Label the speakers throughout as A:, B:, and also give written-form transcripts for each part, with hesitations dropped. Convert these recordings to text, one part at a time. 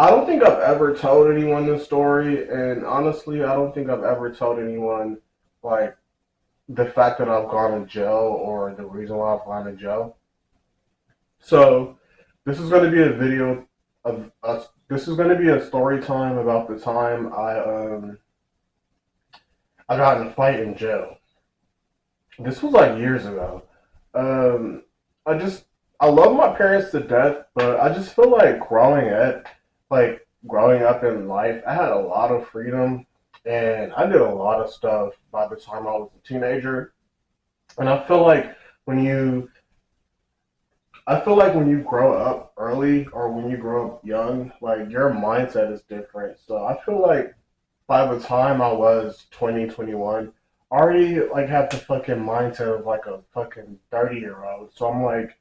A: I don't think I've ever told anyone this story, and honestly, I don't think I've ever told anyone like the fact that I've gone to jail or the reason why I've gone to jail. So, this is going to be a video of us. This is going to be a story time about the time I got in a fight in jail. This was like years ago. Um, I just I love my parents to death, but I just feel like growing up in life, I had a lot of freedom, and I did a lot of stuff by the time I was a teenager. And when you, I feel like when you grow up early or when you grow up young, like your mindset is different. So I feel like by the time I was 20, 21, I already like had the fucking mindset of like a fucking 30-year old. So I'm like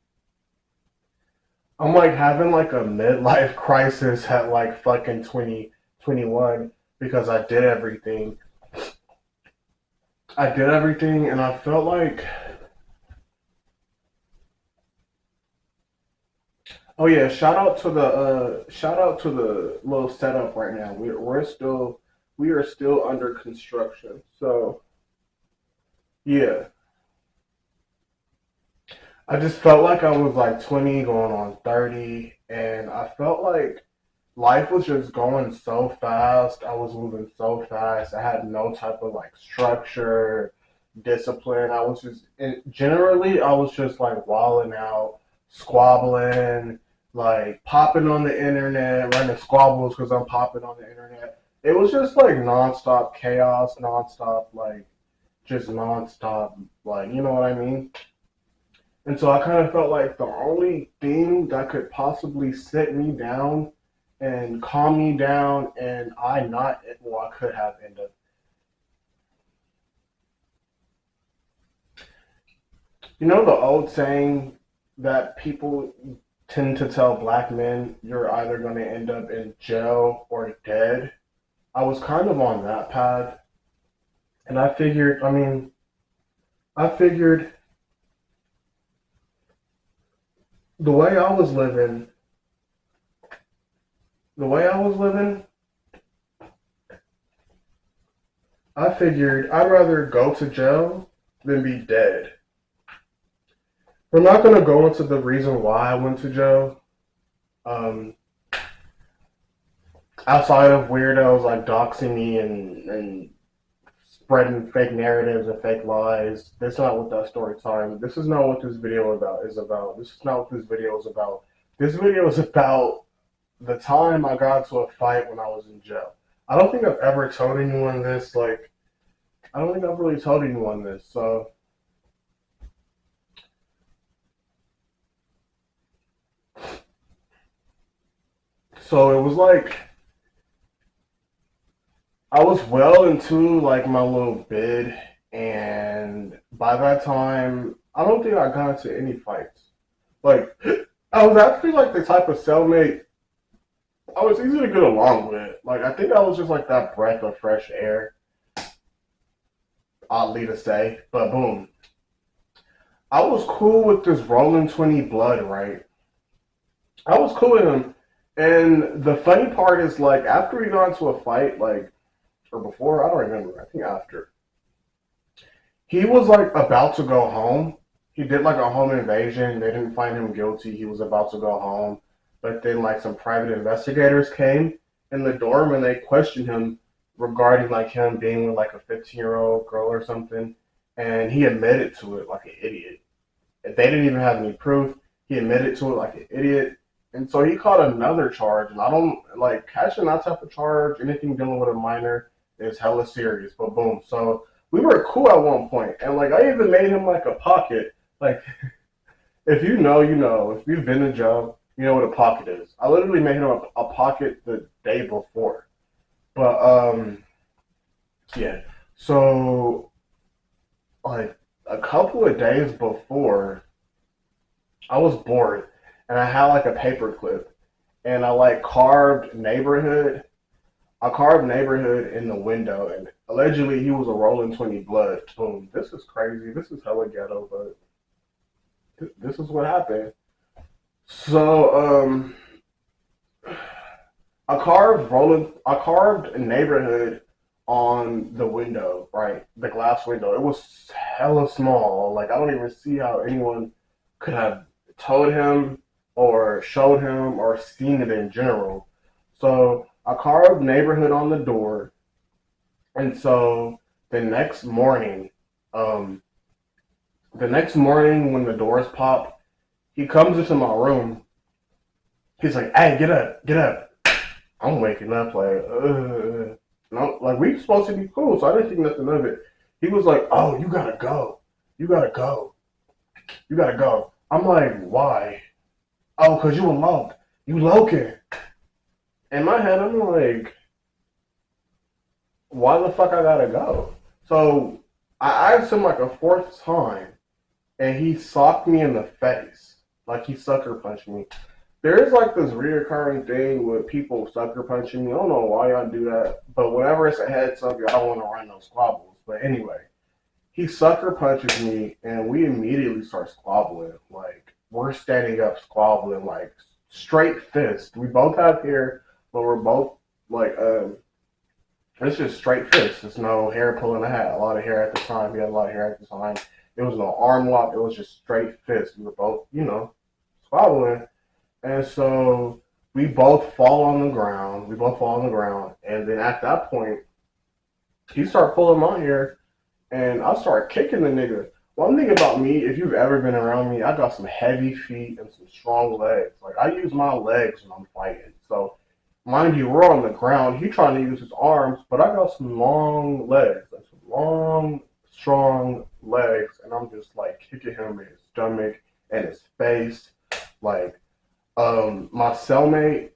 A: having like a midlife crisis at like fucking 20, 21 because I did everything and I felt like oh yeah, shout out to the little setup right now. We are still under construction. So yeah, I just felt like I was like 20 going on 30, and I felt like life was just going so fast. I was moving so fast. I had no type of like structure, discipline. Generally, I was just like walling out, squabbling, like popping on the internet, running squabbles because I'm popping on the internet. It was just like nonstop chaos, nonstop, like just nonstop, like, you know what I mean? And so I kind of felt like the only thing that could possibly sit me down and calm me down, and I could have ended up. You know the old saying that people tend to tell black men you're either going to end up in jail or dead. I was kind of on that path, and I figured the way I was living, the way I was living, I figured I'd rather go to jail than be dead. We're not going to go into the reason why I went to jail. Um, Outside of weirdos like doxing me and spreading fake narratives and fake lies, that's not what that story time. This is not what this video about is about. This is not what this video is about. This video is about the time I got into a fight when I was in jail. I don't think I've ever told anyone this. Like, I don't think I've really told anyone this. So it was like I was well into like my little bid, and by that time, I don't think I got into any fights. Like, I was actually like the type of cellmate I was easy to get along with. Like, I think I was just like that breath of fresh air, oddly to say, but boom. I was cool with this Rolling 20 blood, right? I was cool with him. And the funny part is, like, after we got into a fight, like, or before, I don't remember, I think after, he was like about to go home. He did like a home invasion. They didn't find him guilty. He was about to go home. But then like some private investigators came in the dorm and they questioned him regarding like him being with like a 15-year-old girl or something. And he admitted to it like an idiot. If they didn't even have any proof, he admitted to it like an idiot. And so he caught another charge. And I don't like catching that type of charge, anything dealing with a minor is hella serious. But boom. So we were cool at one point, and like I even made him like a pocket. Like if you know, you know. If you've been to jail, you know what a pocket is. I literally made him a pocket the day before. But yeah. So like a couple of days before, I was bored, and I had like a paper clip, and I carved neighborhood in the window, and allegedly he was a Rolling 20 blood. Boom. This is crazy. This is hella ghetto, but this is what happened. So, I carved a neighborhood on the window, right? The glass window. It was hella small. Like I don't even see how anyone could have told him or showed him or seen it in general. So I carved neighborhood on the door, and so the next morning, um, when the doors pop, he comes into my room. He's like, "Hey, get up, get up." I'm waking up like, no, like we supposed to be cool, so I didn't think nothing of it. He was like, "Oh, you gotta go, you gotta go, you gotta go." I'm like, "Why?" "Oh, cause you eloped, you loking." In my head, I'm like, "Why the fuck I gotta go?" So I asked him like a fourth time, and he socked me in the face, like he sucker punched me. There is like this reoccurring thing with people sucker punching me. I don't know why y'all do that, but whenever it's a heads up, y'all don't want to run no squabbles. But anyway, he sucker punches me, and we immediately start squabbling. Like we're standing up, squabbling, like straight fist. We both have hair, but we're both like, it's just straight fist. There's no hair pulling the hat. A lot of hair at the time. He had a lot of hair at the time. There was no arm lock. It was just straight fist. We were both, squabbling. And so we both fall on the ground. We both fall on the ground. And then at that point, he started pulling my hair and I started kicking the nigga. One thing about me, if you've ever been around me, I got some heavy feet and some strong legs. Like I use my legs when I'm fighting. So mind you, we're on the ground. He trying to use his arms, but I got some long legs, like some long, strong legs, and I'm just like kicking him in his stomach and his face. Like my cellmate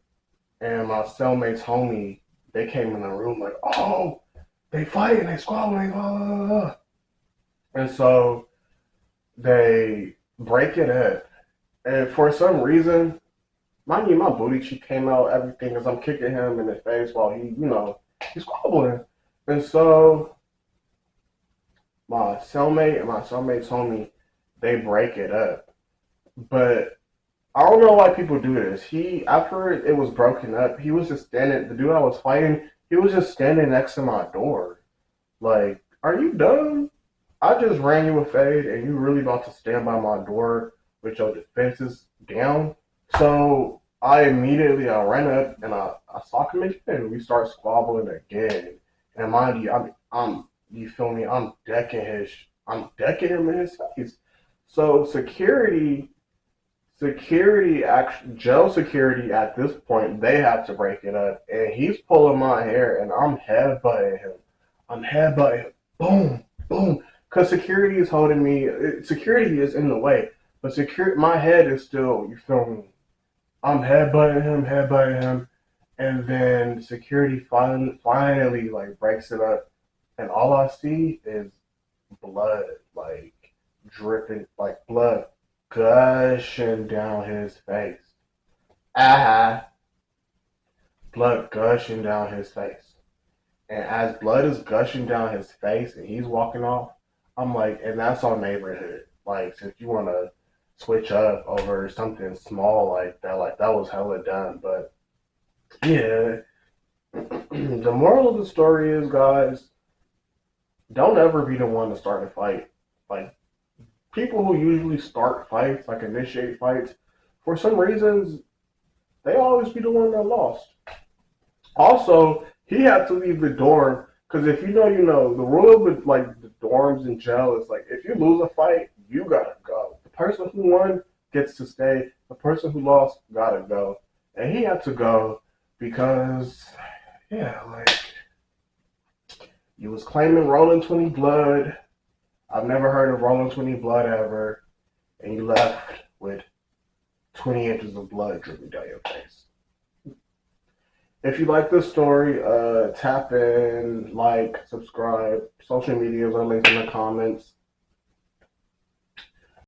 A: and my cellmate's homie, they came in the room like, "Oh, they fighting, they squabbling, blah, blah, blah." And so they break it up. And for some reason, mind you, my booty cheek came out, everything, as I'm kicking him in the face while he's squabbling. And so my cellmate and my cellmate's homie, they break it up. But I don't know why people do this. After it was broken up, he was just standing, the dude I was fighting, he was just standing next to my door. Like, are you dumb? I just ran you a fade and you really about to stand by my door with your defenses down. So I ran up and I socked him again. We start squabbling again. And mind you, you feel me? I'm decking him in his face. So jail security at this point, they have to break it up. And he's pulling my hair and I'm headbutting him. I'm headbutting him. Boom, boom. Because security is holding me. Security is in the way. But my head is still, you feel me? I'm headbutting him. And then security finally like breaks it up. And all I see is blood, like dripping, like blood gushing down his face. Ah, blood gushing down his face. And as blood is gushing down his face and he's walking off, I'm like, and that's our neighborhood. Like, since you want to switch up over something small like that was hella dumb. But yeah, the moral of the story is, guys, don't ever be the one to start a fight. Like, people who usually start fights, like initiate fights, for some reasons, they always be the one that lost. Also, he had to leave the dorm because if you know. The rule with like the dorms in jail is like if you lose a fight, you gotta go. The person who won gets to stay. The person who lost gotta go, and he had to go because yeah, like you was claiming Rolling 20 blood. I've never heard of Rolling 20 blood ever, and you left with 20 inches of blood dripping down your face. If you like this story, tap in, like, subscribe. Social medias are linked in the comments.